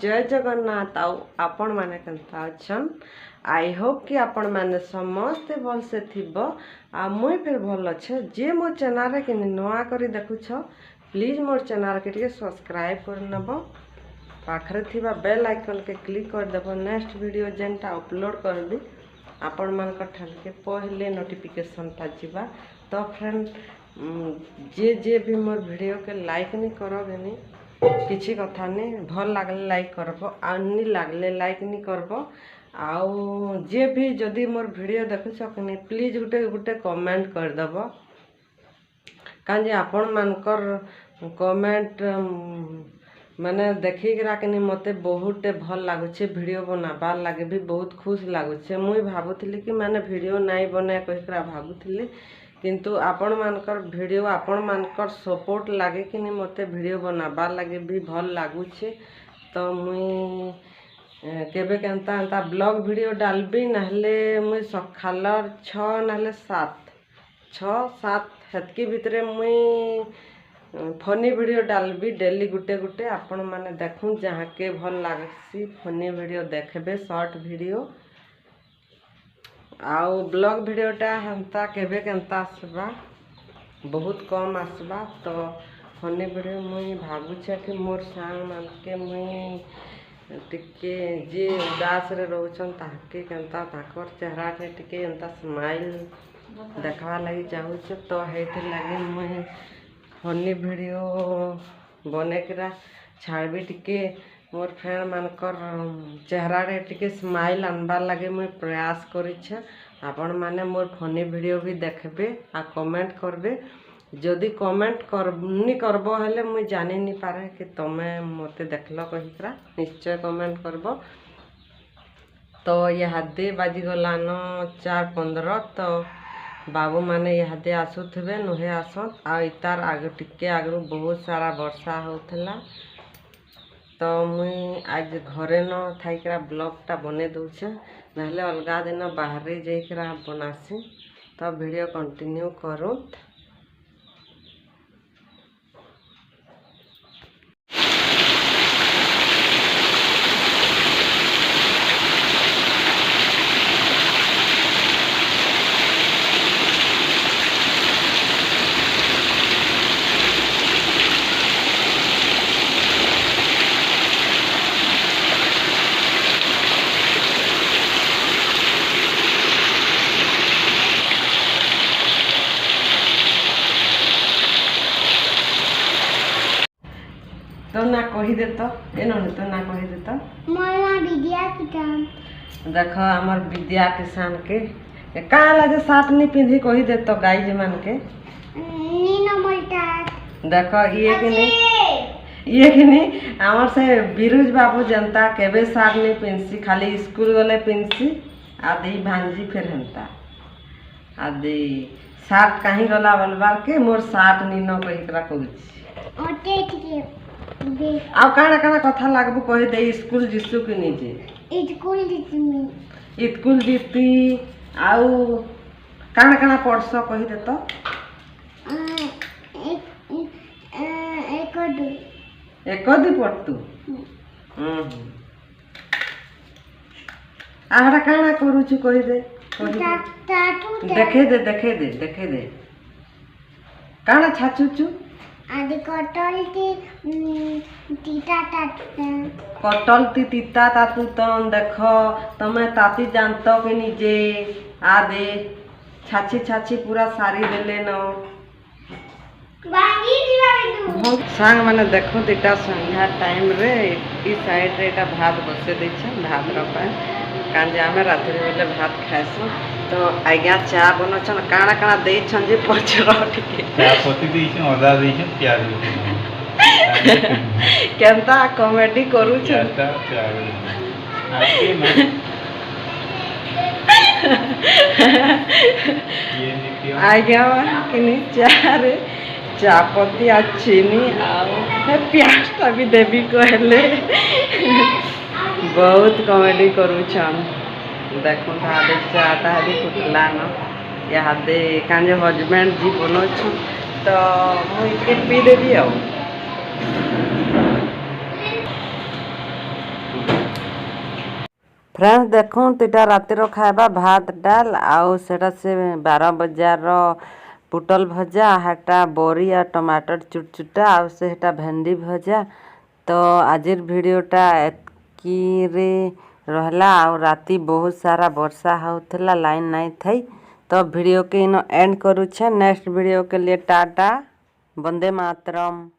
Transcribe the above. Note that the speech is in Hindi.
जय जगन्नाथ। आपण माने केनता अछन। आई होप कि आपण माने समस्ते भल से थिबो आ मुई फिर भल अच्छे। जे मो चैनल के नुआ करी देखुछ प्लीज मोर चैनल के टिके सब्सक्राइब कर नबो। पाखरे थिबा बेल आइकन के क्लिक कर देबो। नेक्स्ट वीडियो जेनटा अपलोड करबी आपण मान ठान के पहले नोटिफिकेशन ता जीवा। तो फ्रेंड जे भी मोर वीडियो के लाइक नहीं करोगे नहीं किसी कथा नहीं भल लगले लाइक करबो आ नहीं लगले लाइक नहीं करबो। आउ जे भी जदि मोर वीडियो देखुछ कि प्लीज गुटे गुटे कमेंट कर देबो काजे आपण मानकर कमेंट माने देखिकरा कि मते बहुत भल लगुचे। वीडियो बनाबार लगे भी बहुत खुश लगुचे। मुई भाबुथिली कि माने वीडियो नहीं बने कहिकरा भाबुथिली किंतु आपण मानकर वीडियो आपण मानकर सपोर्ट लगे कि मते वीडियो बनाबार लगे भी भल लगुचे। तो मुई केबे केनता एंता ब्लॉग वीडियो डालबी नहले मुई सखाल 6 नहले 7 हेतकी भितरे मुई फनी वीडियो डालबी डेली गुटे गुटे। आपण माने देखूं जहाँ के भल लगसी फनी वीडियो देखबे शॉर्ट वीडियो आउ ब्लॉग वीडियोटा हेन्ता केबे केनता आसबा बहुत कम आसबा। तो फनी वीडियो मुई भाबुछे कि मोर सांग मान के मुई टिके जे उदास रे रहउछन ताके केनता ताकर चेहरा के टिके एंता स्माइल देखवा लगी चाहूछे। तो हेथि लगे मुई फनी वीडियो बनेकरा छाड़बी टिके मोर फ्रेंड मानकर चेहरा रे टिके स्माइल आनबार लगे मुई प्रयास करिछे। आपण माने मोर फनी वीडियो भी देखबे आ कमेंट करबे। जदि कमेंट नहीं करबो हेले मुई जानि नहीं पारे कि तमे मते देखलो कहिकरा निश्चय कमेंट करबो। तो इहादे बाजी गलान 4:15। तो बाबू माने इहादे आसुथबे नुहे आसत आ इतार आगे टिके आगु बहुत सारा वर्षा होथला। तो मुई आज घरे न थाइकरा ब्लॉगटा बने दूचे नहले अलगा दिन बाहर जाइकरा बनासी। तो वीडियो कंटिन्यू करूँ। तो ना कही दे तो तो ना कही दे तो विद्या किसान देख आमर विद्या किसान के कहाँ लगे साथ नहीं पिंधी कही दे तो गाई मान के देख ये कि नहीं आमर से बिरुज बाबू जनता केबे साथ नहीं पिंसी खाली स्कूल गले पिंसी आदि भांजी फिर हेंता आदि साथ कहीं गला बोलबार के मोर साथ नी न कहिकरा कहूची आ काना काना कथा लागबू कहि दे स्कूल जिसु कि निजे स्कूल जीती आउ काना काना पढ़स कहि दे तो एक दी पढ़तु आड़ा काना करूछु कहि दे देखे दे काना छाचुचु आदि कटल तीता तातु तन देख तमे ताती जानत कि निजे आदे छाछी पूरा सारी देले न सांग माने देखो दिटा संध्या टाइम रे ई साइड रे एटा भात बसे दै छै भात रपा कांजे आमे रात्रि बेले भात खाइसु। तो आज्ञा चा बनो छन काना काना दे छन जे पचरो ठीक चा पति दै छै अदा दै छै प्याज केनता कॉमेडी करू छ आज्ञा कि चारे चापत्ती आ चीनी प्याजटा भी देवी कहले बहुत कॉमेडी करू छन। देखो हादे चाटा हादे फुटला न इहादे कांजे हजबैंड जी बनो छ। तो मुई के पी देबी आ फ्रेंड्स देखूँ तीटा रातिर खाଇବା भात डाल आउ सेटा से 12 बजार पुटल भजा हाटा बरी आ टमाटर चुटचुटा आउ से हेटा भेंडी भजा। तो आजिर वीडियोटा एतकी रे रहला आउ राती बहुत सारा वर्षा होउथला लाइन नहीं थई। तो वीडियो के इनो एंड करू छे। नेक्स्ट वीडियो के लिए टाटा, वंदे मातरम।